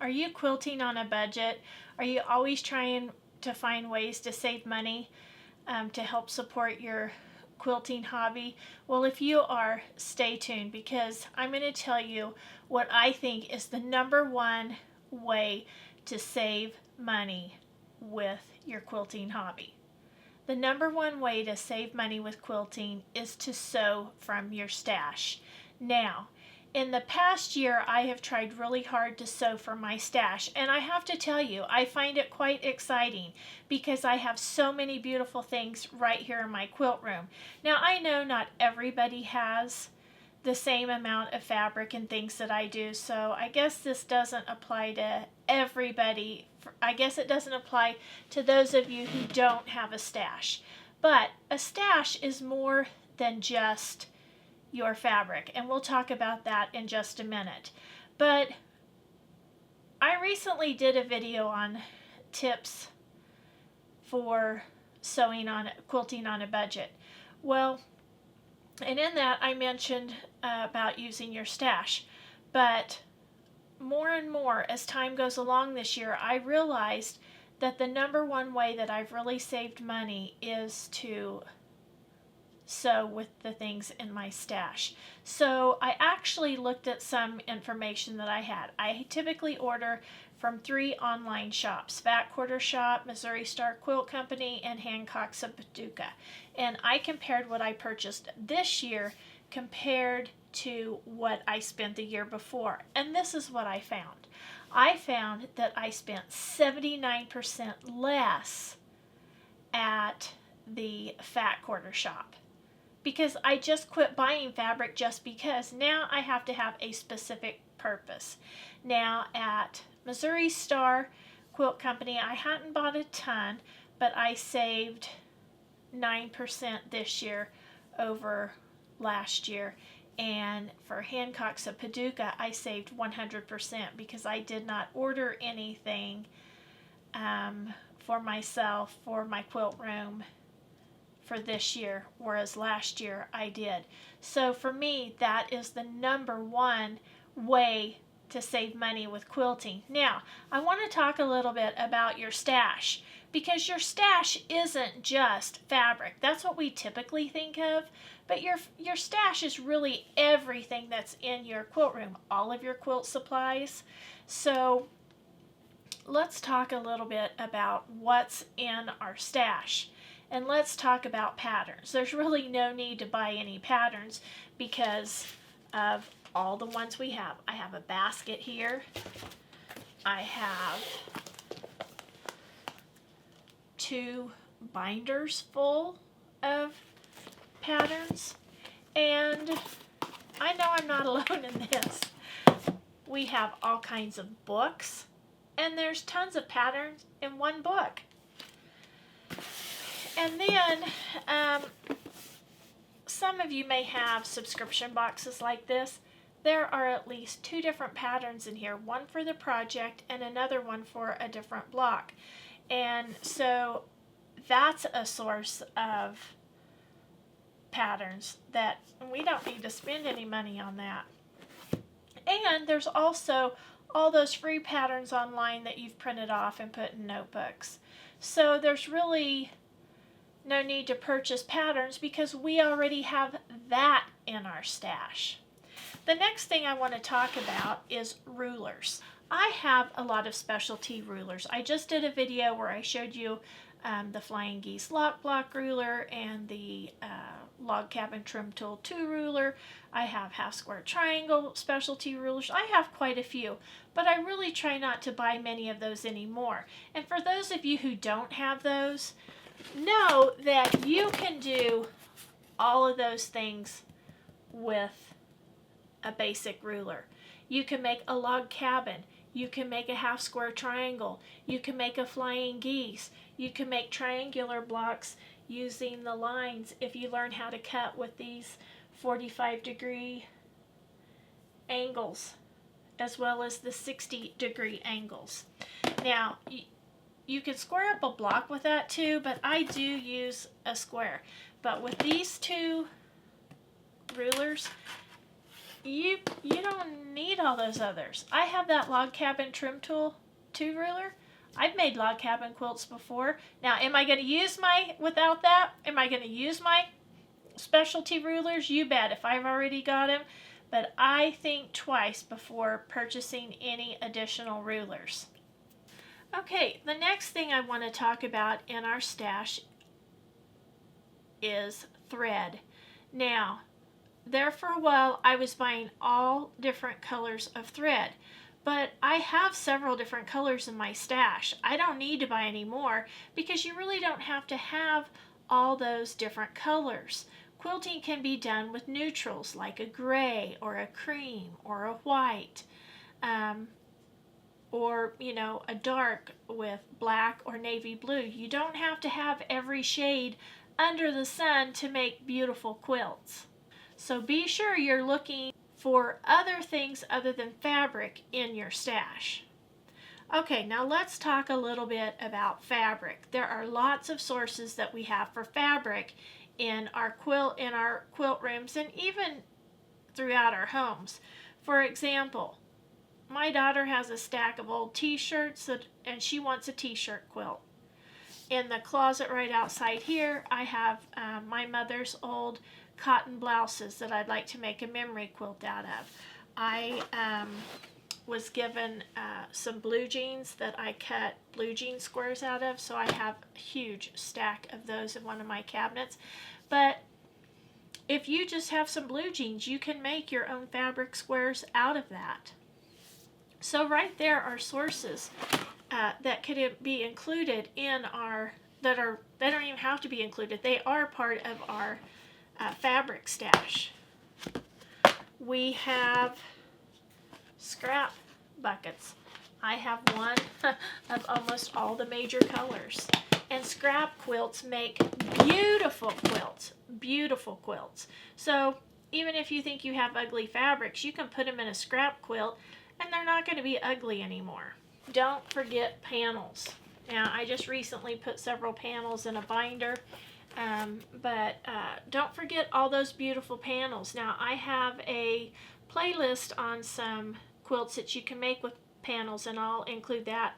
Are you quilting on a budget? Are you always trying to find ways to save money to help support your quilting hobby? Well, if you are, stay tuned, because I'm going to tell you what I think is the #1 way to save money with your quilting hobby. The #1 way to save money with quilting is to sew from your stash. Now, in the past year, I have tried really hard to sew from my stash, and I have to tell you, I find it quite exciting because I have so many beautiful things right here in my quilt room. Now, I know not everybody has the same amount of fabric and things that I do, so I guess this doesn't apply to everybody. I guess it doesn't apply to those of you who don't have a stash. But a stash is more than just your fabric, and we'll talk about that in just a minute. But I recently did a video on tips for quilting on a budget. Well, and in that I mentioned about using your stash, but more and more as time goes along this year, I realized that the #1 way that I've really saved money is to sew with the things in my stash. So I actually looked at some information that I had. I typically order from 3 online shops: Fat Quarter Shop, Missouri Star Quilt Company, and Hancock's of Paducah. And I compared what I purchased this year compared to what I spent the year before. And this is what I found. I found that I spent 79% less at the Fat Quarter Shop, because I just quit buying fabric just because. Now I have to have a specific purpose. Now at Missouri Star Quilt Company, I hadn't bought a ton, but I saved 9% this year over last year. And for Hancock's of Paducah, I saved 100% because I did not order anything for myself, for my quilt room, for this year, whereas last year I did. So for me, that is the #1 way to save money with quilting. Now, I want to talk a little bit about your stash, because your stash isn't just fabric. That's what we typically think of, but your stash is really everything that's in your quilt room, all of your quilt supplies. So let's talk a little bit about what's in our stash. And let's talk about patterns. There's really no need to buy any patterns because of all the ones we have. I have a basket here. I have 2 binders full of patterns. And I know I'm not alone in this. We have all kinds of books, and there's tons of patterns in one book. And then some of you may have subscription boxes like this. There are at least 2 different patterns in here, one for the project and another one for a different block. And so that's a source of patterns that we don't need to spend any money on that. And there's also all those free patterns online that you've printed off and put in notebooks. So there's really no need to purchase patterns because we already have that in our stash. The next thing I want to talk about is rulers. I have a lot of specialty rulers. I just did a video where I showed you the Flying Geese Lock Block ruler and the Log Cabin Trim Tool 2 ruler. I have half square triangle specialty rulers. I have quite a few, but I really try not to buy many of those anymore. And for those of you who don't have those, know that you can do all of those things with a basic ruler. You can make a log cabin. You can make a half square triangle. You can make a flying geese. You can make triangular blocks using the lines if you learn how to cut with these 45-degree angles as well as the 60-degree angles. Now, you can square up a block with that too, but I do use a square. But with these 2 rulers, you don't need all those others. I have that log cabin trim tool 2 ruler. I've made log cabin quilts before. Now, am I going to use without that? Am I going to use my specialty rulers? You bet, if I've already got them. But I think twice before purchasing any additional rulers. Okay, the next thing I want to talk about in our stash is thread. Now, there for a while I was buying all different colors of thread, but I have several different colors in my stash. I don't need to buy any more because you really don't have to have all those different colors. Quilting can be done with neutrals like a gray or a cream or a white, or a dark with black or navy blue. You don't have to have every shade under the sun to make beautiful quilts. So be sure you're looking for other things other than fabric in your stash. Okay, now let's talk a little bit about fabric. There are lots of sources that we have for fabric in our quilt rooms and even throughout our homes. For example, my daughter has a stack of old t-shirts and she wants a t-shirt quilt. In the closet right outside here, I have my mother's old cotton blouses that I'd like to make a memory quilt out of. I was given some blue jeans that I cut blue jean squares out of, so I have a huge stack of those in one of my cabinets. But if you just have some blue jeans, you can make your own fabric squares out of that. So right there are sources that could be included in they don't even have to be included. They are part of our fabric stash. We have scrap buckets. I have one of almost all the major colors. And scrap quilts make beautiful quilts. So even if you think you have ugly fabrics, you can put them in a scrap quilt and they're not going to be ugly anymore. Don't forget panels. Now, I just recently put several panels in a binder, but don't forget all those beautiful panels. Now, I have a playlist on some quilts that you can make with panels, and I'll include that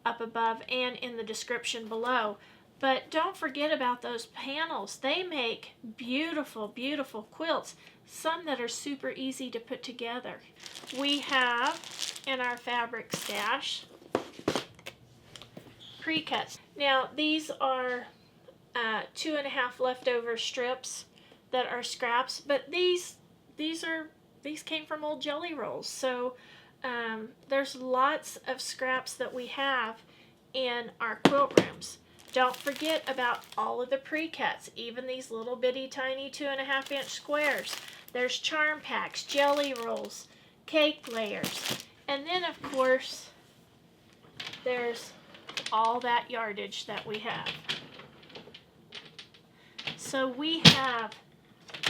up above and in the description below. But don't forget about those panels. They make beautiful quilts, some that are super easy to put together. We have in our fabric stash pre-cuts. Now, these are 2.5 leftover strips that are scraps, but these came from old jelly rolls. So there's lots of scraps that we have in our quilt rooms. Don't forget about all of the pre-cuts, even these little bitty tiny 2.5-inch squares. There's charm packs, jelly rolls, cake layers, and then of course there's all that yardage that we have. So we have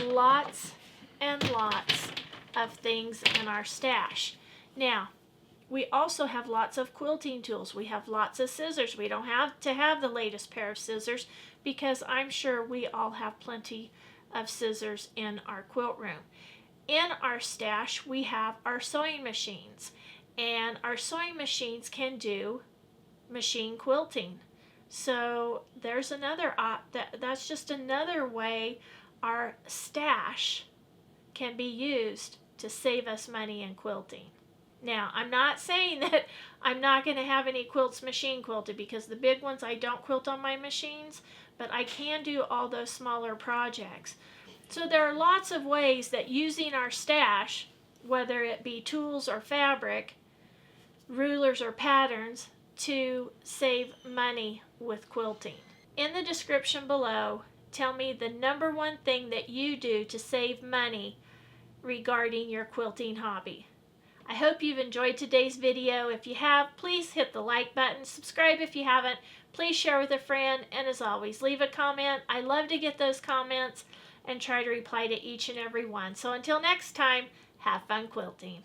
lots and lots of things in our stash. Now, we also have lots of quilting tools. We have lots of scissors. We don't have to have the latest pair of scissors because I'm sure we all have plenty of scissors in our quilt room. In our stash, we have our sewing machines, and our sewing machines can do machine quilting. So there's another that's just another way our stash can be used to save us money in quilting. Now, I'm not saying that I'm not going to have any quilts machine quilted, because the big ones I don't quilt on my machines, but I can do all those smaller projects. So there are lots of ways that using our stash, whether it be tools or fabric, rulers or patterns, to save money with quilting. In the description below, tell me the #1 thing that you do to save money regarding your quilting hobby. I hope you've enjoyed today's video. If you have, please hit the like button. Subscribe if you haven't. Please share with a friend. And as always, leave a comment. I love to get those comments and try to reply to each and every one. So until next time, have fun quilting.